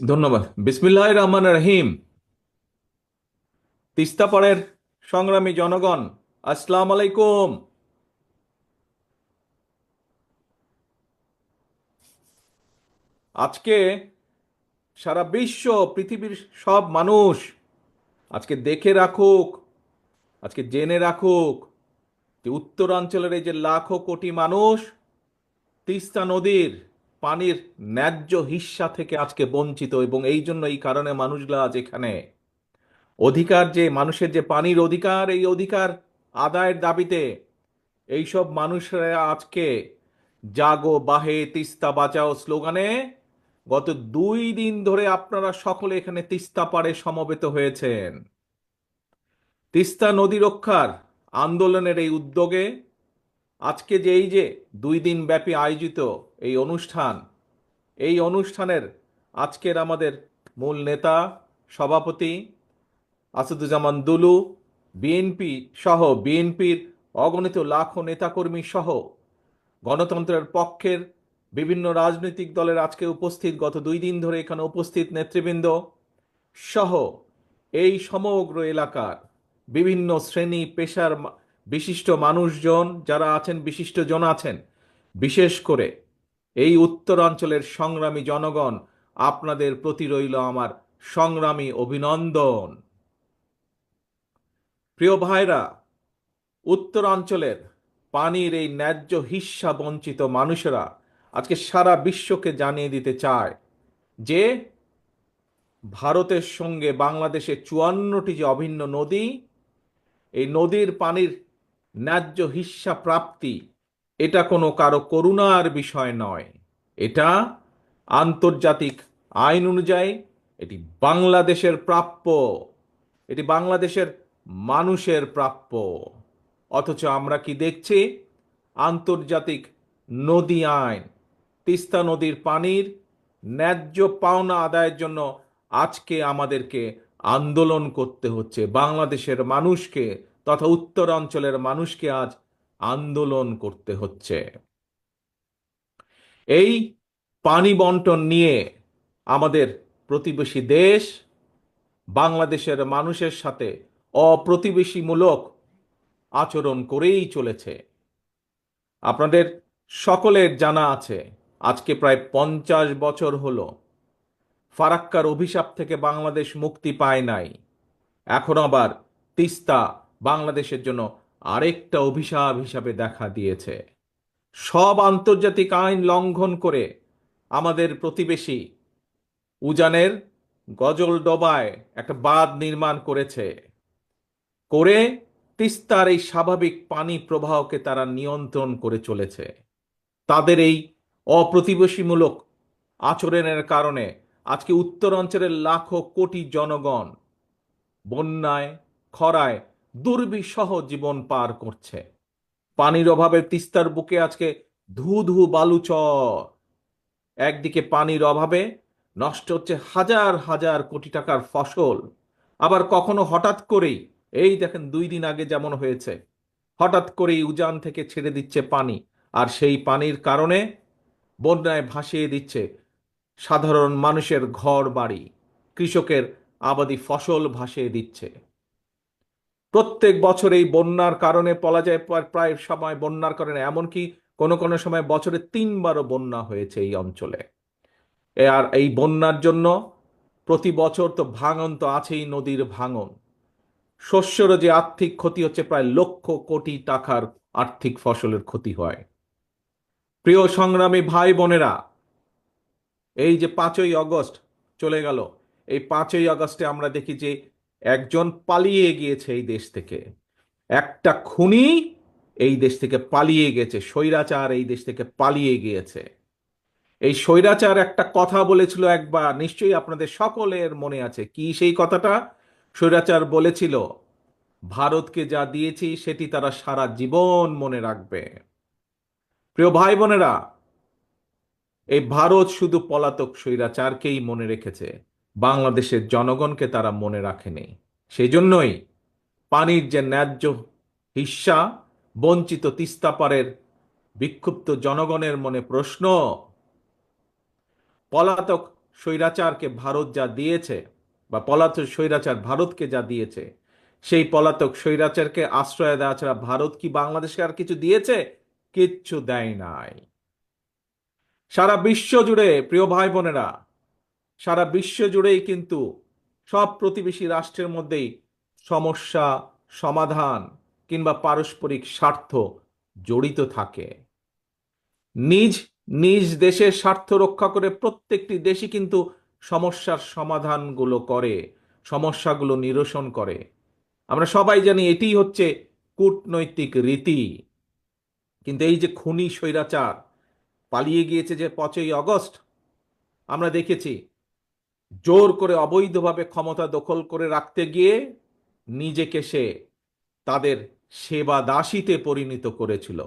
ধন্যবাদ। বিসমিল্লাহির রহমানির রহিম। তিস্তা পাড়ের সংগ্রামী জনগণ, আসসালামু আলাইকুম। আজকে সারা বিশ্ব, পৃথিবীর সব মানুষ আজকে দেখে রাখুক, আজকে জেনে রাখুক যে উত্তরাঞ্চলের এই যে লাখো কোটি মানুষ তিস্তা নদীর পানির ন্যায্য হিস্সা থেকে আজকে বঞ্চিত, এবং এই জন্য এই কারণে মানুষগুলা আজ এখানে অধিকার, যে মানুষের যে পানির অধিকার, এই অধিকার আদায়ের দাবিতে এইসব মানুষরা আজকে জাগো বাহে তিস্তা বাঁচাও স্লোগানে গত 2 দিন ধরে আপনারা সকলে এখানে তিস্তা পাড়ে সমবেত হয়েছেন। তিস্তা নদী রক্ষার আন্দোলনের এই উদ্যোগে আজকে যে এই যে 2 দিন ব্যাপী আয়োজিত এই অনুষ্ঠান, এই অনুষ্ঠানের আজকের আমাদের মূল নেতা, সভাপতি আসাদুজ্জামান দুলু, বিএনপি সহ বিএনপির অগণিত লাখো নেতাকর্মী সহ গণতন্ত্রের পক্ষের বিভিন্ন রাজনৈতিক দলের আজকে উপস্থিত, গত 2 দিন ধরে এখানে উপস্থিত নেতৃবৃন্দ সহ এই সমগ্র এলাকার বিভিন্ন শ্রেণী পেশার বিশিষ্ট মানুষজন যারা আছেন, বিশিষ্টজন আছেন, বিশেষ করে এই উত্তরাঞ্চলের সংগ্রামী জনগণ, আপনাদের প্রতি রইল আমার সংগ্রামী অভিনন্দন। প্রিয় ভাইরা, উত্তরাঞ্চলের পানির এই ন্যায্য হিস্যা বঞ্চিত মানুষেরা আজকে সারা বিশ্বকে জানিয়ে দিতে চায় যে ভারতের সঙ্গে বাংলাদেশের 54টি যে অভিন্ন নদী, এই নদীর পানির ন্যায্য হিস্যা প্রাপ্তি এটা কোনো কারো করুণার বিষয় নয়। এটা আন্তর্জাতিক আইন অনুযায়ী এটি বাংলাদেশের প্রাপ্য, এটি বাংলাদেশের মানুষের প্রাপ্য। অথচ আমরা কি দেখছি? আন্তর্জাতিক নদী আইন, তিস্তা নদীর পানির ন্যায্য পাওনা আদায়ের জন্য আজকে আমাদেরকে আন্দোলন করতে হচ্ছে। বাংলাদেশের মানুষকে তথা উত্তরাঞ্চলের মানুষকে আজ আন্দোলন করতে হচ্ছে। এই পানি বন্টন নিয়ে আমাদের প্রতিবেশী দেশ বাংলাদেশের মানুষের সাথে অপ্রতিবেশীমূলক আচরণ করেই চলেছে। আপনাদের সকলের জানা আছে, আজকে প্রায় 50 বছর হলো ফারাক্কার অভিশাপ থেকে বাংলাদেশ মুক্তি পায় নাই। এখন আবার তিস্তা বাংলাদেশের জন্য আরেকটা অভিশাপ হিসাবে দেখা দিয়েছে। সব আন্তর্জাতিক আইন লঙ্ঘন করে আমাদের প্রতিবেশী উজানের গজলডোবায় একটা বাঁধ নির্মাণ করেছে, করে তিস্তার এই স্বাভাবিক পানি প্রবাহকে তারা নিয়ন্ত্রণ করে চলেছে। তাদের এই অপ্রতিবেশীমূলক আচরণের কারণে আজকে উত্তরাঞ্চলের লাখো কোটি জনগণ বন্যায়, খরায় দুর্বিষহ জীবন পার করছে। পানির অভাবে তিস্তার বুকে আজকে ধু ধু বালুচর। একদিকে পানির অভাবে নষ্ট হচ্ছে হাজার হাজার কোটি টাকার ফসল, আবার কখনো হঠাৎ করেই, এই দেখেন 2 দিন আগে যেমন হয়েছে, হঠাৎ করেই উজান থেকে ছেড়ে দিচ্ছে পানি, আর সেই পানির কারণে বন্যায় ভাসিয়ে দিচ্ছে সাধারণ মানুষের ঘর বাড়ি, কৃষকের আবাদি ফসল ভাসিয়ে দিচ্ছে। প্রত্যেক বছর এই বন্যার কারণে বলা যায় প্রায় সময় বন্যার কারণে এমনকি কোনো কোনো সময় বছরে 3বারও বন্যা হয়েছে এই অঞ্চলে। আর এই বন্যার জন্য প্রতি বছর তো ভাঙন তো আছেই, নদীর ভাঙন, শস্যেরও যে আর্থিক ক্ষতি হচ্ছে, প্রায় লক্ষ কোটি টাকার আর্থিক ফসলের ক্ষতি হয়। প্রিয় সংগ্রামী ভাই বোনেরা, এই যে 5ই আগস্ট চলে গেল, এই 5ই আগস্টে আমরা দেখি যে একজন পালিয়ে গিয়েছে এই দেশ থেকে, একটা খুনি এই দেশ থেকে পালিয়ে গেছে, স্বৈরাচার এই দেশ থেকে পালিয়ে গিয়েছে। এই স্বৈরাচার একটা কথা বলেছিল একবার, নিশ্চয়ই আপনাদের সকলের মনে আছে। কি সেই কথাটা? স্বৈরাচার বলেছিল, ভারতকে যা দিয়েছি সেটি তারা সারা জীবন মনে রাখবে। প্রিয় ভাই বোনেরা, এই ভারত শুধু পলাতক স্বৈরাচারকেই মনে রেখেছে, বাংলাদেশের জনগণকে তারা মনে রাখেনি। সেই জন্যই পানির যে ন্যায্য হিস্যা বঞ্চিত তিস্তাপাড়ের বিক্ষুব্ধ জনগণের মনে প্রশ্ন, পলাতক স্বৈরাচারকে ভারত যা দিয়েছে, বা পলাতক স্বৈরাচার ভারতকে যা দিয়েছে, সেই পলাতক স্বৈরাচারকে আশ্রয় দেওয়া ছাড়া ভারত কি বাংলাদেশকে আর কিছু দিয়েছে? কিচ্ছু দেয় নাই। সারা বিশ্ব জুড়ে, প্রিয় ভাই বোনেরা, সারা বিশ্ব জুড়েই কিন্তু সব প্রতিবেশী রাষ্ট্রের মধ্যেই সমস্যা সমাধান কিংবা পারস্পরিক স্বার্থ জড়িত থাকে। নিজ নিজ দেশের স্বার্থ রক্ষা করে প্রত্যেকটি দেশই কিন্তু সমস্যার সমাধানগুলো করে, সমস্যাগুলো নিরসন করে। আমরা সবাই জানি এটিই হচ্ছে কূটনৈতিক রীতি। কিন্তু এই যে খুনি স্বৈরাচার পালিয়ে গিয়েছে যে 5ই আগস্ট, আমরা দেখেছি জোর করে অবৈধভাবে ক্ষমতা দখল করে রাখতে গিয়ে নিজেকে সে তাদের সেবা দাসীতে পরিণত করেছিল।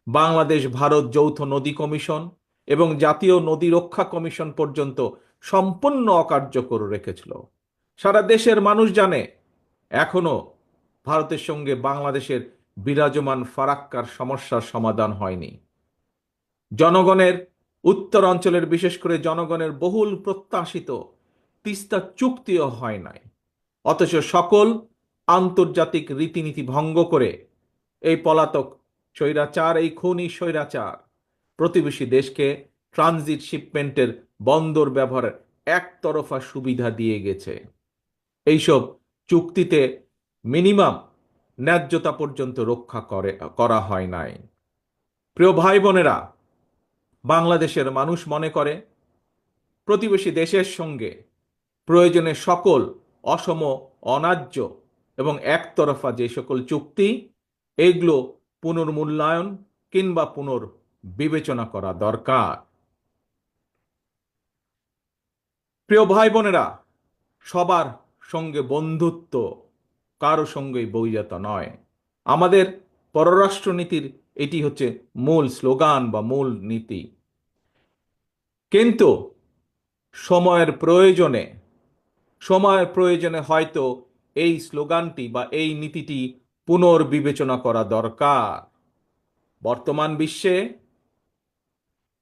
বাংলাদেশ ভারত যৌথ নদী কমিশন এবং জাতীয় নদী রক্ষা কমিশন পর্যন্ত সম্পূর্ণ অকার্যকর রেখেছিল। সারা দেশের মানুষ জানে এখনো ভারতের সঙ্গে বাংলাদেশের বিরাজমান ফারাক্কার সমস্যার সমাধান হয়নি। জনগণের, উত্তর অঞ্চলের বিশেষ করে জনগণের বহুল প্রত্যাশিত তিস্তা চুক্তিও হয় নাই। অথচ সকল আন্তর্জাতিক রীতিনীতি ভঙ্গ করে এই পলাতক স্বৈরাচার, এই খুনি স্বৈরাচার প্রতিবেশী দেশকে ট্রানজিট শিপমেন্টের বন্দর ব্যবহারের একতরফা সুবিধা দিয়ে গেছে। এইসব চুক্তিতে মিনিমাম ন্যায্যতা পর্যন্ত রক্ষা করা হয় নাই। প্রিয় ভাই বোনেরা, বাংলাদেশের মানুষ মনে করে প্রতিবেশী দেশের সঙ্গে প্রয়োজনে সকল অসম, অন্যায্য এবং একতরফা যে সকল চুক্তি, এগুলো পুনর্মূল্যায়ন কিংবা পুনর্বিবেচনা করা দরকার। প্রিয় ভাই বোনেরা, সবার সঙ্গে বন্ধুত্ব, কারো সঙ্গেই বৈরিতা নয়। আমাদের পররাষ্ট্রনীতির এটি হচ্ছে মূল স্লোগান বা মূল নীতি। কিন্তু সময়ের প্রয়োজনে সময়ের প্রয়োজনে হয়তো এই স্লোগানটি বা এই নীতিটি পুনর্বিবেচনা করা দরকার। বর্তমান বিশ্বে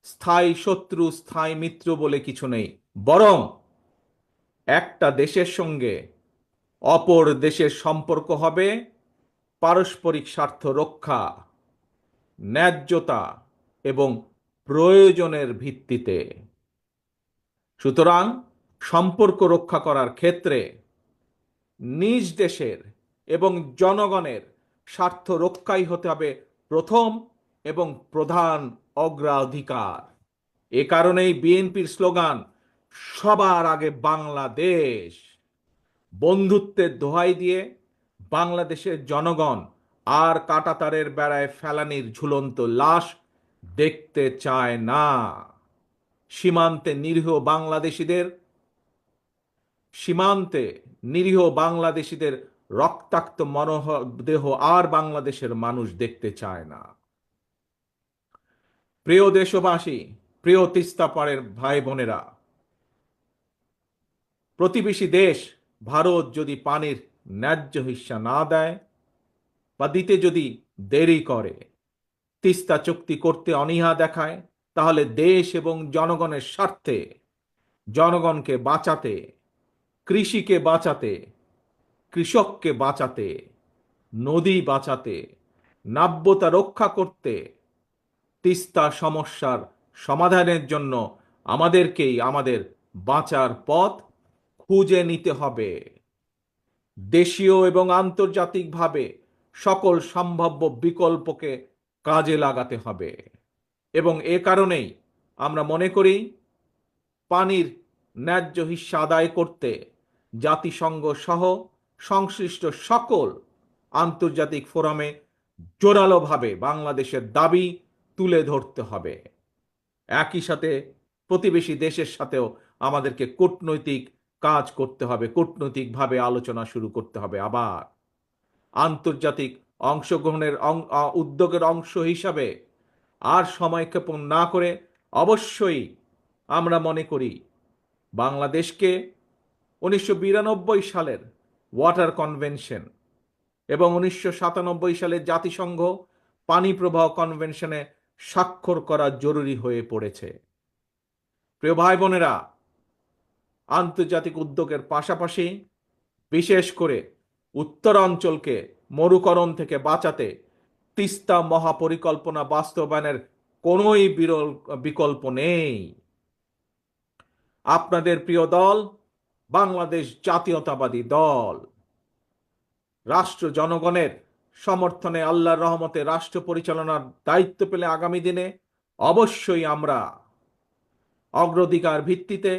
স্থায়ী শত্রু স্থায়ী মিত্র বলে কিছু নেই, বরং একটা দেশের সঙ্গে অপর দেশের সম্পর্ক হবে পারস্পরিক স্বার্থ রক্ষা, ন্যায্যতা এবং প্রয়োজনের ভিত্তিতে। সুতরাং সম্পর্ক রক্ষা করার ক্ষেত্রে নিজ দেশের এবং জনগণের স্বার্থ রক্ষাই হতে হবে প্রথম এবং প্রধান অগ্রাধিকার। এ কারণেই বিএনপির স্লোগান সবার আগে বাংলাদেশ। বন্ধুত্বের দোহাই দিয়ে বাংলাদেশের জনগণ আর কাঁটাতারের বেড়ায় ফেলানির ঝুলন্ত লাশ দেখতে চায় না। সীমান্তে নিরীহ বাংলাদেশিদের রক্তাক্ত মরদেহ আর বাংলাদেশের মানুষ দেখতে চায় না। প্রিয় দেশবাসী, প্রিয় তিস্তা পাড়ের ভাই বোনেরা, প্রতিবেশী দেশ ভারত যদি পানির ন্যায্য হিস্সা না দেয় বা দিতে যদি দেরি করে, তিস্তা চুক্তি করতে অনীহা দেখায়, তাহলে দেশ এবং জনগণের স্বার্থে, জনগণকে বাঁচাতে, কৃষিকে বাঁচাতে, কৃষককে বাঁচাতে, নদী বাঁচাতে, নাব্যতা রক্ষা করতে, তিস্তা সমস্যার সমাধানের জন্য আমাদেরকেই আমাদের বাঁচার পথ খুঁজে নিতে হবে। দেশীয় এবং আন্তর্জাতিকভাবে সকল সম্ভাব্য বিকল্পকে কাজে লাগাতে হবে। এবং এ কারণেই আমরা মনে করি পানির ন্যায্য হিস্যা আদায় করতে জাতিসংঘ সহ সংশ্লিষ্ট সকল আন্তর্জাতিক ফোরামে জোরালোভাবে বাংলাদেশের দাবি তুলে ধরতে হবে। একই সাথে প্রতিবেশী দেশের সাথেও আমাদেরকে কূটনৈতিক কাজ করতে হবে, কূটনৈতিকভাবে আলোচনা শুরু করতে হবে। আবার আন্তর্জাতিক অংশগ্রহণের উদ্যোগের অংশ হিসাবে আর সময়ক্ষেপণ না করে অবশ্যই আমরা মনে করি বাংলাদেশকে 1992 সালের ওয়াটার কনভেনশন এবং 1997 সালের জাতিসংঘ পানি প্রবাহ কনভেনশনে স্বাক্ষর করা জরুরি হয়ে পড়েছে। প্রিয় ভাই বোনেরা, আন্তর্জাতিক উদ্যোগের পাশাপাশি বিশেষ করে উত্তরাঞ্চলকে মরুকরণ থেকে বাঁচাতে তিস্তা মহাপরিকল্পনা বাস্তবায়নের কোনোই বিকল্প নেই। আপনাদের প্রিয় দল বাংলাদেশ জাতীয়তাবাদী দল রাষ্ট্র জনগণের সমর্থনে আল্লাহর রহমতে রাষ্ট্র পরিচালনার দায়িত্ব পেলে আগামী দিনে অবশ্যই আমরা অগ্রাধিকার ভিত্তিতে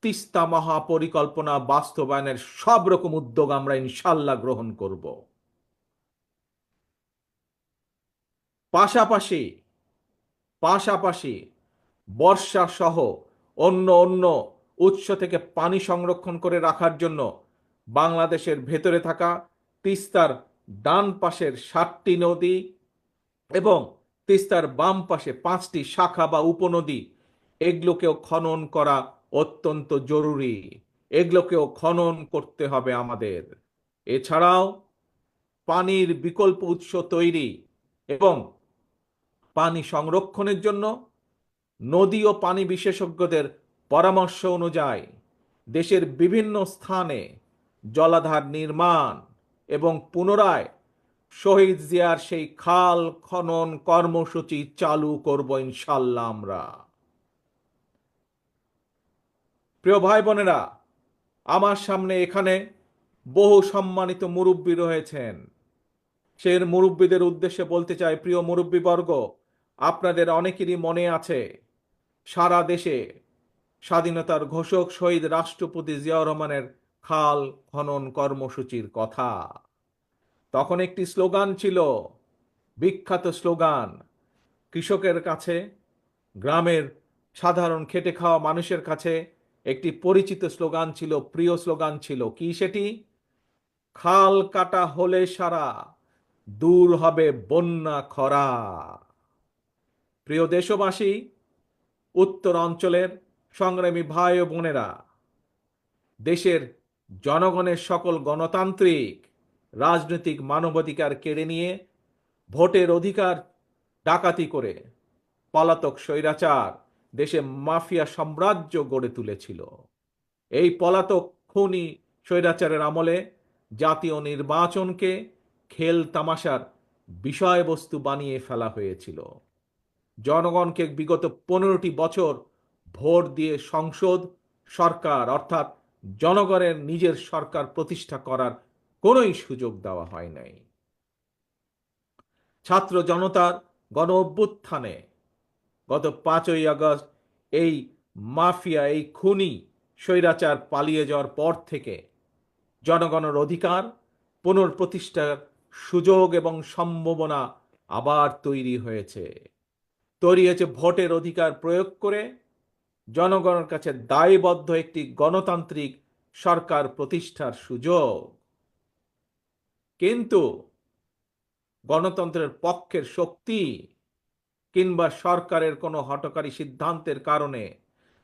তিস্তা মহাপরিকল্পনা বাস্তবায়নের সব রকম উদ্যোগ আমরা ইনশাল্লাহ গ্রহণ করব। পাশাপাশি পাশাপাশি বর্ষা সহ অন্য অন্য উৎস থেকে পানি সংরক্ষণ করে রাখার জন্য বাংলাদেশের ভেতরে থাকা তিস্তার ডান পাশের 7টি নদী এবং তিস্তার বাম পাশে 5টি শাখা বা উপনদী, এগুলোকেও খনন করা অত্যন্ত জরুরি। এগুলোকেও খনন করতে হবে আমাদের। এছাড়াও পানির বিকল্প উৎস তৈরি এবং পানি সংরক্ষণের জন্য নদী ও পানি বিশেষজ্ঞদের পরামর্শ অনুযায়ী দেশের বিভিন্ন স্থানে জলাধার নির্মাণ এবং পুনরায় শহীদ জিয়ার সেই খাল খনন কর্মসূচি চালু করব ইনশাল্লাহ আমরা। প্রিয় ভাই বোনেরা, আমার সামনে এখানে বহু সম্মানিত মুরব্বী রয়েছেন। সেই মুরব্বীদের উদ্দেশ্যে বলতে চাই, প্রিয় মুরব্বীবর্গ, আপনাদের অনেকেরই মনে আছে সারা দেশে স্বাধীনতার ঘোষক শহীদ রাষ্ট্রপতি জিয়াউর রহমানের খাল খনন কর্মসূচির কথা। তখন একটি স্লোগান ছিল, বিখ্যাত স্লোগান। কৃষকের কাছে, গ্রামের সাধারণ খেটে খাওয়া মানুষের কাছে একটি পরিচিত স্লোগান ছিল, প্রিয় স্লোগান ছিল। কি সেটি? খাল কাটা হলে সারা, দূর হবে বন্যা খরা। প্রিয় দেশবাসী, উত্তর অঞ্চলের সংগ্রামী ভাই ও বোনেরা, দেশের জনগণের সকল গণতান্ত্রিক রাজনৈতিক মানবাধিকার কেড়ে নিয়ে ভোটের অধিকার ডাকাতি করে পলাতক স্বৈরাচার দেশে মাফিয়া সাম্রাজ্য গড়ে তুলেছিল। এই পলাতক খুনি স্বৈরাচারের আমলে জাতীয় নির্বাচনকে খেল তামাশার বিষয়বস্তু বানিয়ে ফেলা হয়েছিল। জনগণকে বিগত 15টি বছর ভোট দিয়ে সংসদ সরকার অর্থাৎ জনগণের নিজের সরকার প্রতিষ্ঠা করার কোনোই সুযোগ দেওয়া হয় নাই। ছাত্র জনতার গণ অভ্যুত্থানে গত 5ই আগস্ট এই মাফিয়া, এই খুনি স্বৈরাচার পালিয়ে যাওয়ার পর থেকে জনগণের অধিকার পুনঃপ্রতিষ্ঠার সুযোগ এবং সম্ভাবনা আবার তৈরি হয়েছে। ভোটের অধিকার প্রয়োগ করে জনগণের কাছে দায়বদ্ধ একটি গণতান্ত্রিক সরকার প্রতিষ্ঠার সুযোগ। কিন্তু গণতন্ত্রের পক্ষের শক্তি কিংবা সরকারের কোনো হঠকারী সিদ্ধান্তের কারণে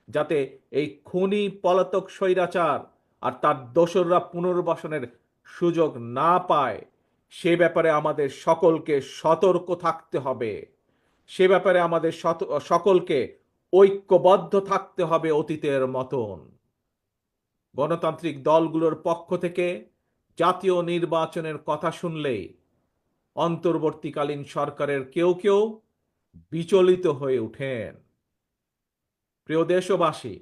যাতে এই খুনি পলাতক স্বৈরাচার আর তার দোসররা পুনর্বাসনের সুযোগ না পায়, সে ব্যাপারে আমাদের সকলকে সতর্ক থাকতে হবে। সে ব্যাপারে আমাদের সকলকে ঐক্যবদ্ধ থাকতে হবে অতীতের মতন। গণতান্ত্রিক দলগুলোর পক্ষ থেকে জাতীয় নির্বাচনের কথা শুনলেই অন্তর্বর্তীকালীন সরকারের কেউ কেউ বিচলিত হয়ে ওঠেন। প্রিয় দেশবাসী,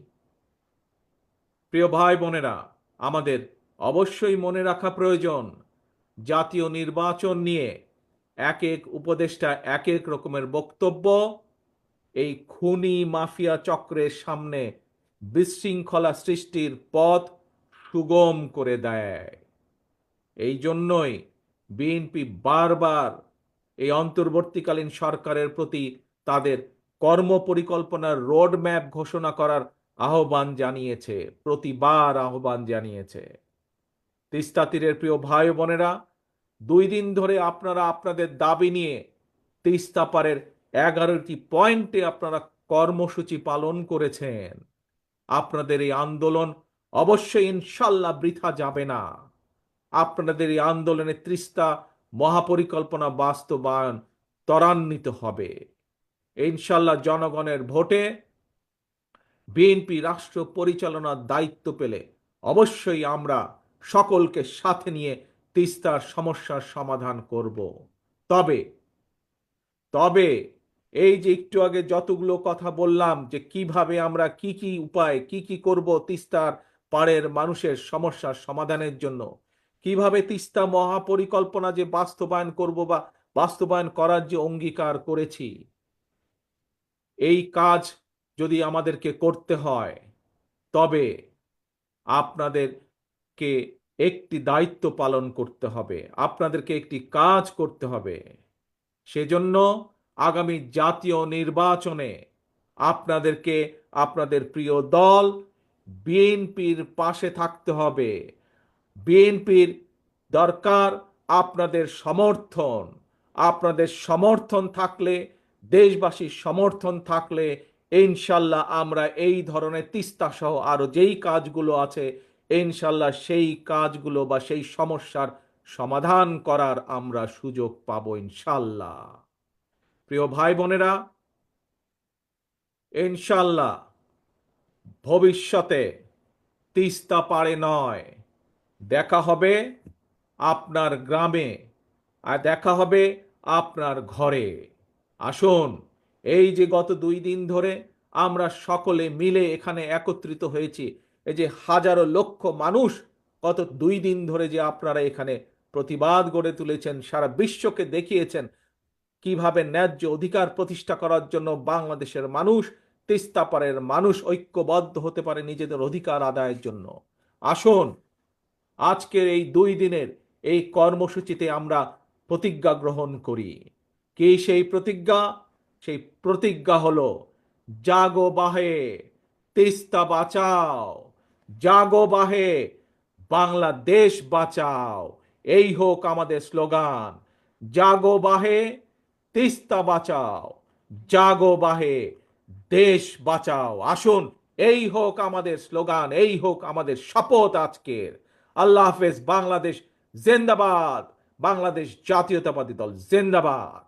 প্রিয় ভাই বোনেরা, আমাদের অবশ্যই মনে রাখা প্রয়োজন, জাতীয় নির্বাচন নিয়ে এক এক উপদেষ্টা এক এক রকমের বক্তব্য এই খুনি মাফিয়া চক্রের সামনে বিশৃঙ্খলা সৃষ্টির পথ সুগম করে দেয়। এই জন্যই বিএনপি বারবার এই অন্তর্বর্তীকালীন সরকারের প্রতি তাদের কর্মপরিকল্পনার রোডম্যাপ ঘোষণা করার আহ্বান জানিয়েছে, প্রতিবার আহ্বান জানিয়েছে। তিস্তা তীরের প্রিয় ভাই বোনেরা, 2 দিন ধরে আপনারা আপনাদের দাবি নিয়ে তিস্তা পারের 11টি পয়েন্টে আপনারা কর্মসূচি পালন করেছেন। আপনাদের এই আন্দোলন অবশ্যই ইনশাল্লাহ বৃথা যাবে না। আপনাদের এই আন্দোলনে তিস্তা মহাপরিকল্পনা বাস্তবায়ন ত্বরান্বিত হবে ইনশাল্লাহ। জনগণের ভোটে বিএনপি রাষ্ট্র পরিচালনার দায়িত্ব পেলে অবশ্যই আমরা সকলকে সাথে নিয়ে তিস্তার সমস্যার সমাধান করব। তবে তবে এই যে একটু আগে যতগুলো কথা বললাম যে কিভাবে আমরা কি কি উপায় কি করব তিস্তার পাড়ের মানুষের সমস্যার সমাধানের জন্য, কিভাবে তিস্তা মহাপরিকল্পনা যে বাস্তবায়ন করব বা বাস্তবায়ন করার যে অঙ্গীকার করেছি, এই কাজ যদি আমাদেরকে করতে হয় তবে আপনাদেরকে একটি দায়িত্ব পালন করতে হবে, আপনাদেরকে একটি কাজ করতে হবে। সেজন্য আগামী জাতীয় নির্বাচনে আপনাদেরকে আপনাদের প্রিয় দল বিএনপির পাশে থাকতে হবে। বিএনপির দরকার আপনাদের সমর্থন। আপনাদের সমর্থন থাকলে, দেশবাসীর সমর্থন থাকলে ইনশাল্লাহ আমরা এই ধরনের তিস্তা সহ আরো যেই কাজগুলো আছে ইনশাল্লাহ সেই কাজগুলো বা সেই সমস্যার সমাধান করার আমরা সুযোগ পাবো ইনশাল্লাহ। প্রিয় ভাই বোনেরা, ইনশাল্লাহ ভবিষ্যতে তিস্তা পারে নয়, দেখা হবে আপনার গ্রামে, আর দেখা হবে আপনার ঘরে। আসুন, এই যে গত 2 দিন ধরে আমরা সকলে মিলে এখানে একত্রিত হয়েছি, এই যে হাজারো লক্ষ মানুষ গত 2 দিন ধরে যে আপনারা এখানে প্রতিবাদ গড়ে তুলেছেন, সারা বিশ্বকে দেখিয়েছেন কিভাবে ন্যায্য অধিকার প্রতিষ্ঠা করার জন্য বাংলাদেশের মানুষ, তিস্তা পারের মানুষ ঐক্যবদ্ধ হতে পারে নিজেদের অধিকার আদায়ের জন্য। আসুন, আজকের এই 2 দিনের এই কর্মসূচিতে আমরা প্রতিজ্ঞা গ্রহণ করি। কি সেই প্রতিজ্ঞা? সেই প্রতিজ্ঞা হলো জাগো বাহে, তিস্তা বাঁচাও, জাগো বাহে, বাংলাদেশ বাঁচাও। এই হোক আমাদের স্লোগান, জাগো বাহে, তিস্তা বাঁচাও, জাগো বাহে, দেশ বাঁচাও। আসুন, এই হোক আমাদের স্লোগান, এই হোক আমাদের শপথ আজকের। আল্লাহ হাফেজ। বাংলাদেশ জিন্দাবাদ। বাংলাদেশ জাতীয়তাবাদী দল জিন্দাবাদ।